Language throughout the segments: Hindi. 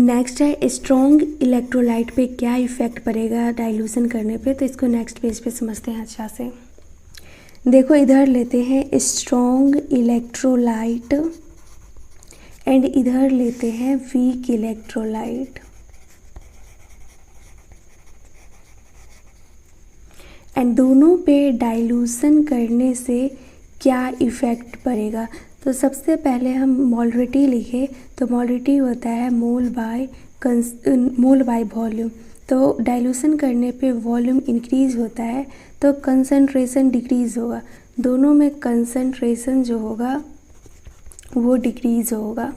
नेक्स्ट है स्ट्रॉन्ग इलेक्ट्रोलाइट पे क्या इफ़ेक्ट पड़ेगा डाइल्यूशन करने पे, तो इसको नेक्स्ट पेज पे समझते हैं अच्छा से। देखो इधर लेते हैं स्ट्रॉन्ग इलेक्ट्रोलाइट एंड इधर लेते हैं वीक इलेक्ट्रोलाइट। एंड दोनों पे डाइल्यूशन करने से क्या इफ़ेक्ट पड़ेगा। तो सबसे पहले हम मोलरिटी लिखे, तो मोलरिटी होता है मोल बाय वॉल्यूम। तो डाइल्यूशन करने पे वॉल्यूम इंक्रीज होता है तो कंसंट्रेशन डिक्रीज़ होगा, दोनों में कंसंट्रेशन जो होगा वो डिक्रीज़ होगा।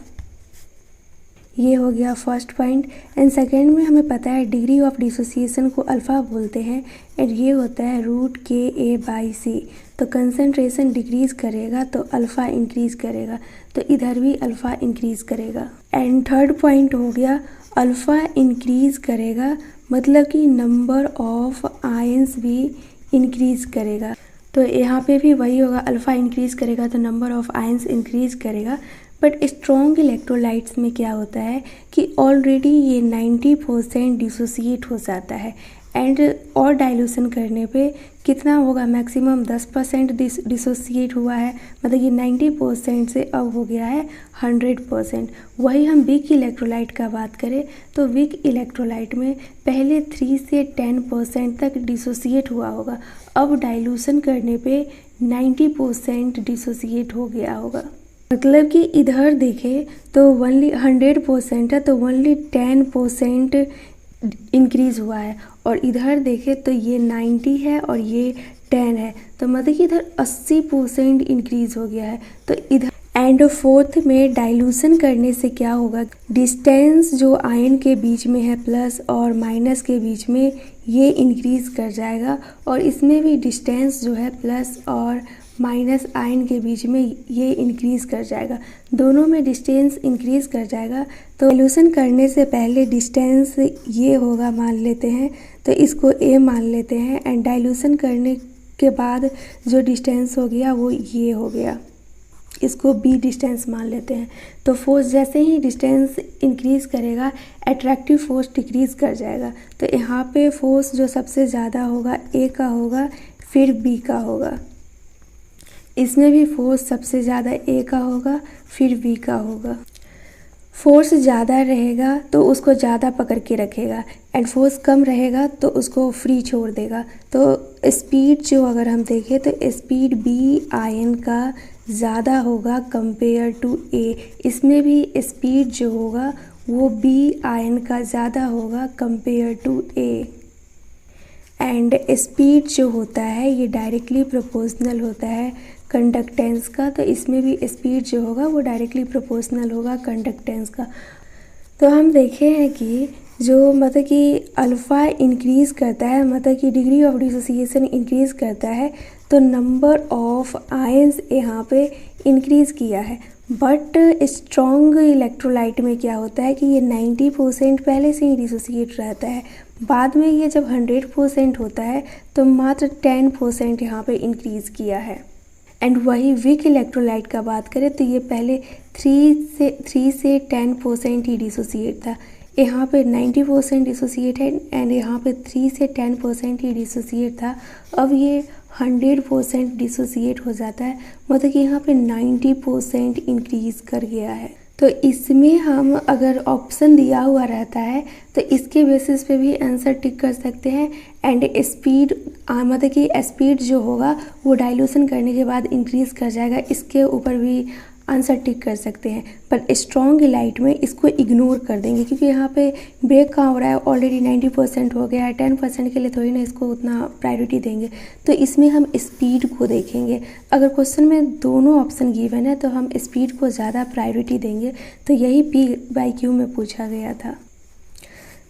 ये हो गया फर्स्ट पॉइंट। एंड सेकेंड में हमें पता है डिग्री ऑफ डिसोसिएशन को अल्फ़ा बोलते हैं एंड ये होता है √Ka/C। तो कंसंट्रेशन डिक्रीज़ करेगा तो अल्फ़ा इंक्रीज़ करेगा, तो इधर भी अल्फ़ा इंक्रीज़ करेगा। एंड थर्ड पॉइंट हो गया अल्फ़ा इंक्रीज़ करेगा मतलब कि नंबर ऑफ आयंस भी इंक्रीज़ करेगा। तो यहाँ पे भी वही होगा, अल्फ़ा इंक्रीज़ करेगा तो नंबर ऑफ आयंस इंक्रीज़ करेगा। बट स्ट्रॉन्ग इलेक्ट्रोलाइट्स में क्या होता है कि ऑलरेडी ये 90% डिसोसिएट हो जाता है एंड और डाइल्यूशन करने पे कितना होगा, मैक्सिमम 10% डिसोसिएट हुआ है, मतलब ये 90% से अब हो गया है 100%। वही हम वीक इलेक्ट्रोलाइट का बात करें तो वीक इलेक्ट्रोलाइट में पहले 3 से 10% तक डिसोसिएट हुआ होगा, अब डाइल्यूशन करने पे 90% डिसोसिएट हो गया होगा। मतलब कि इधर देखें तो ओनली 100% है तो ओनली 10% इंक्रीज़ हुआ है, और इधर देखें तो ये 90 है और ये 10 है, तो मतलब कि इधर 80% इंक्रीज़ हो गया है। तो इधर एंड फोर्थ में डाइल्यूशन करने से क्या होगा, डिस्टेंस जो आयन के बीच में है प्लस और माइनस के बीच में ये इंक्रीज़ कर जाएगा, और इसमें भी डिस्टेंस जो है प्लस और माइनस आयन के बीच में ये इंक्रीज़ कर जाएगा, दोनों में डिस्टेंस इंक्रीज़ कर जाएगा। तो डाइल्यूशन करने से पहले डिस्टेंस ये होगा मान लेते हैं, तो इसको A मान लेते हैं एंड डाइल्यूशन करने के बाद जो डिस्टेंस हो गया वो ये हो गया, इसको B डिस्टेंस मान लेते हैं। तो फोर्स जैसे ही डिस्टेंस इंक्रीज़ करेगा अट्रैक्टिव फोर्स डिक्रीज़ कर जाएगा, तो यहाँ पे फोर्स जो सबसे ज़्यादा होगा A का होगा फिर B का होगा, इसमें भी फोर्स सबसे ज़्यादा A का होगा फिर B का होगा। फोर्स ज़्यादा रहेगा तो उसको ज़्यादा पकड़ के रखेगा एंड फोर्स कम रहेगा तो उसको फ्री छोड़ देगा। तो स्पीड जो अगर हम देखें तो स्पीड B आयन का ज़्यादा होगा कंपेयर टू A, इसमें भी स्पीड जो होगा वो B आयन का ज़्यादा होगा compare to A। And speed जो होता है ये डायरेक्टली प्रोपोर्शनल होता है कंडक्टेंस का, तो इसमें भी स्पीड जो होगा वो डायरेक्टली प्रोपोर्शनल होगा कंडक्टेंस का। तो हम देखे हैं कि जो मतलब कि अल्फ़ा इंक्रीज़ करता है, मतलब कि डिग्री ऑफ डिसोसिएशन इंक्रीज़ करता है, तो नंबर ऑफ आयंस यहाँ पे इंक्रीज़ किया है। बट स्ट्रॉन्ग इलेक्ट्रोलाइट में क्या होता है कि ये 90% पहले से ही डिसोसिएट रहता है, बाद में ये जब 100% होता है तो मात्र 10% यहाँ पे इंक्रीज़ किया है। एंड वही वीक इलेक्ट्रोलाइट का बात करें तो ये पहले 3 से 10% ही डिसोसिएट था, यहाँ पे 90% डिसोसिएट है एंड यहाँ पे 3 से 10% ही डिसोसिएट था, अब ये 100% डिसोसिएट हो जाता है, मतलब कि यहाँ पे 90% इंक्रीज़ कर गया है। तो इसमें हम अगर ऑप्शन दिया हुआ रहता है तो इसके बेसिस पे भी आंसर टिक कर सकते हैं एंड स्पीड मतलब कि स्पीड जो होगा वो डाइल्यूशन करने के बाद इंक्रीज़ कर जाएगा, इसके ऊपर भी आंसर टिक कर सकते हैं। पर स्ट्रॉन्ग लाइट में इसको इग्नोर कर देंगे क्योंकि यहाँ पे ब्रेक कहाँ हो रहा है, ऑलरेडी 90% हो गया है, 10% के लिए थोड़ी ना इसको उतना प्रायोरिटी देंगे, तो इसमें हम स्पीड को देखेंगे। अगर क्वेश्चन में दोनों ऑप्शन गिवन है तो हम स्पीड को ज़्यादा प्रायोरिटी देंगे, तो यही P/Q में पूछा गया था।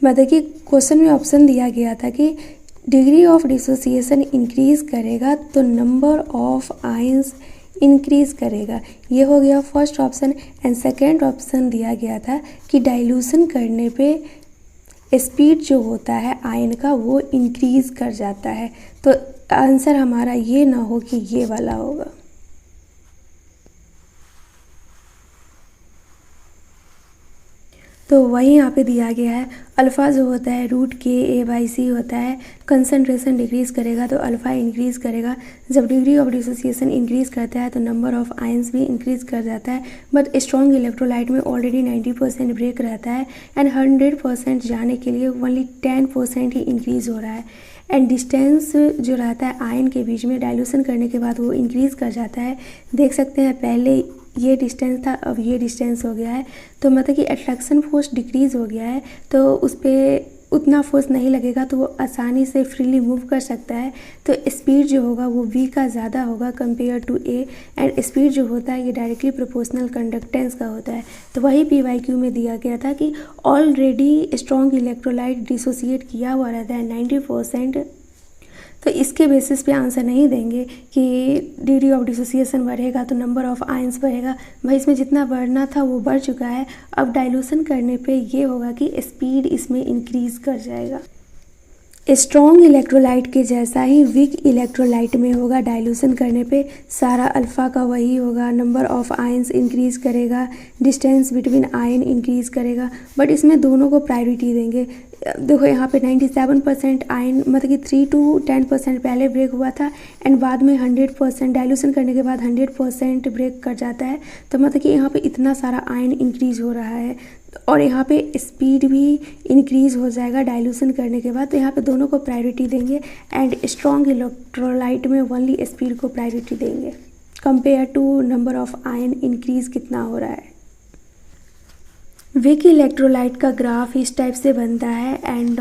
मतलब कि क्वेश्चन में ऑप्शन दिया गया था कि डिग्री ऑफ डिसोसिएशन इंक्रीज़ करेगा तो नंबर ऑफ आयंस इंक्रीज़ करेगा, ये हो गया first option. And second option दिया गया था कि डाइल्यूशन करने पे स्पीड जो होता है आयन का वो इंक्रीज़ कर जाता है, तो आंसर हमारा ये ना हो कि ये वाला होगा। तो वही यहाँ पे दिया गया है। अल्फ़ा जो होता है √Ka/C होता है, कंसनट्रेशन डिक्रीज़ करेगा तो अल्फ़ा इंक्रीज़ करेगा। जब डिग्री ऑफ डिसोसिएशन इंक्रीज़ करता है तो नंबर ऑफ आयंस भी इंक्रीज़ कर जाता है। बट स्ट्रॉन्ग इलेक्ट्रोलाइट में ऑलरेडी 90% ब्रेक रहता है एंड 100% जाने के लिए ओनली 10% ही इंक्रीज़ हो रहा है। एंड डिस्टेंस जो रहता है आयन के बीच में डाइल्यूशन करने के बाद वो इंक्रीज़ कर जाता है। देख सकते हैं पहले ये डिस्टेंस था, अब ये डिस्टेंस हो गया है, तो मतलब कि अट्रैक्शन फोर्स डिक्रीज़ हो गया है, तो उस पर उतना फोर्स नहीं लगेगा, तो वो आसानी से फ्रीली मूव कर सकता है। तो स्पीड जो होगा वो v का ज़्यादा होगा compare to a, and speed जो होता है ये डायरेक्टली प्रोपोर्शनल कंडक्टेंस का होता है। तो वही PYQ में दिया गया था कि ऑलरेडी स्ट्रॉन्ग इलेक्ट्रोलाइट डिसोसिएट किया हुआ रहता है 90%। तो इसके बेसिस पे आंसर नहीं देंगे कि डिग्री ऑफ डिसोसिएशन बढ़ेगा तो नंबर ऑफ आयंस बढ़ेगा। भाई इसमें जितना बढ़ना था वो बढ़ चुका है, अब डाइल्यूशन करने पे ये होगा कि स्पीड इसमें इंक्रीज़ कर जाएगा। स्ट्रॉन्ग इलेक्ट्रोलाइट के जैसा ही वीक इलेक्ट्रोलाइट में होगा, डाइल्यूशन करने पे सारा अल्फ़ा का वही होगा, नंबर ऑफ आयंस इंक्रीज़ करेगा, डिस्टेंस बिटवीन आयन इंक्रीज़ करेगा, बट इसमें दोनों को प्रायोरिटी देंगे। देखो यहाँ पे 97% आयन मतलब कि 3 to 10% पहले ब्रेक हुआ था एंड बाद में 100% डाइल्यूशन करने के बाद 100% ब्रेक कर जाता है। तो मतलब कि यहाँ पे इतना सारा आयन इंक्रीज़ हो रहा है और यहाँ पे स्पीड भी इंक्रीज़ हो जाएगा डाइल्यूशन करने के बाद। तो यहाँ पे दोनों को प्रायोरिटी देंगे एंड स्ट्रॉन्ग इलेक्ट्रोलाइट में ओनली स्पीड को प्रायोरिटी देंगे compare to number of ion increase कितना हो रहा है। वीक इलेक्ट्रोलाइट का ग्राफ इस टाइप से बनता है एंड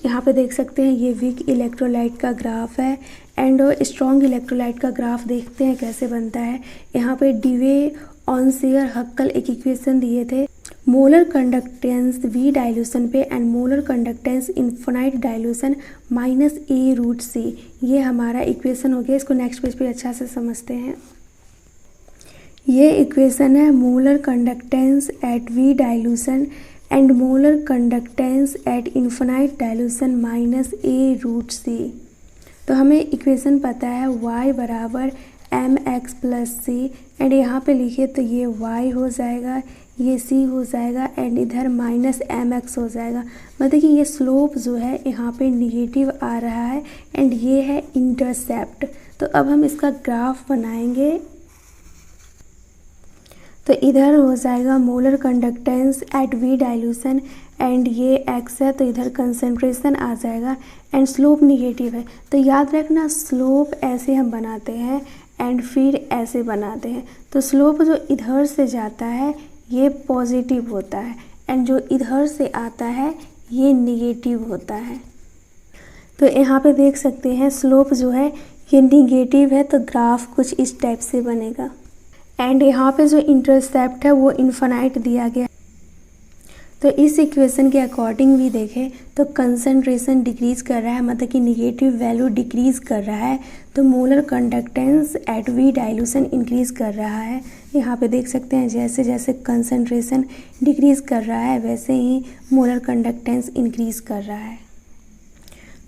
यहाँ पे देख सकते हैं ये वीक इलेक्ट्रोलाइट का ग्राफ है एंड स्ट्रॉन्ग इलेक्ट्रोलाइट का ग्राफ देखते हैं कैसे बनता है। यहाँ पे डिवे, ऑनसेयर, हक्कल एक इक्वेशन दिए थे, मोलर कंडक्टेंस V डाइल्यूशन पे and molar conductance infinite dilution -A√C। ये हमारा इक्वेशन हो गया। इसको नेक्स्ट पेज पे अच्छा से समझते हैं। ये इक्वेशन है molar conductance at V dilution and molar conductance at infinite dilution -A√C। तो हमें इक्वेशन पता है y बराबर mx + c एंड यहाँ पे लिखे तो ये y हो जाएगा, ये c हो जाएगा एंड इधर -mx हो जाएगा। मतलब कि ये स्लोप जो है यहाँ पे निगेटिव आ रहा है एंड ये है इंटरसेप्ट। तो अब हम इसका ग्राफ बनाएंगे। तो इधर हो जाएगा molar conductance at V dilution and ये x है तो इधर कंसंट्रेशन आ जाएगा एंड स्लोप निगेटिव है। तो याद रखना स्लोप ऐसे हम बनाते हैं एंड फिर ऐसे बनाते हैं। तो स्लोप जो इधर से जाता है ये पॉजिटिव होता है एंड जो इधर से आता है ये निगेटिव होता है। तो यहाँ पे देख सकते हैं स्लोप जो है ये निगेटिव है तो ग्राफ कुछ इस टाइप से बनेगा एंड यहाँ पे जो इंटरसेप्ट है वो इन्फिनाइट दिया गया। तो इस इक्वेशन के अकॉर्डिंग भी देखें तो कंसंट्रेशन डिक्रीज़ कर रहा है, मतलब कि निगेटिव वैल्यू डिक्रीज़ कर रहा है, तो molar conductance at V dilution increase कर रहा है। यहाँ पे देख सकते हैं जैसे जैसे कंसंट्रेशन डिक्रीज़ कर रहा है वैसे ही मोलर कंडक्टेंस इंक्रीज़ कर रहा है।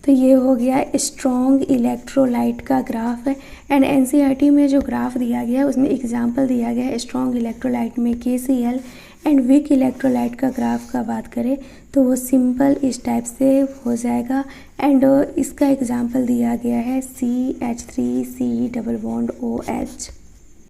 तो ये हो गया स्ट्रॉन्ग इलेक्ट्रोलाइट का ग्राफ है एंड NCERT में जो ग्राफ दिया गया है उसमें एग्जांपल दिया गया है स्ट्रॉन्ग इलेक्ट्रोलाइट में KCl एंड वीक इलेक्ट्रोलाइट का ग्राफ का बात करें तो वो सिंपल इस टाइप से हो जाएगा एंड इसका एग्जांपल दिया गया है CH3C डबल बॉन्ड OH।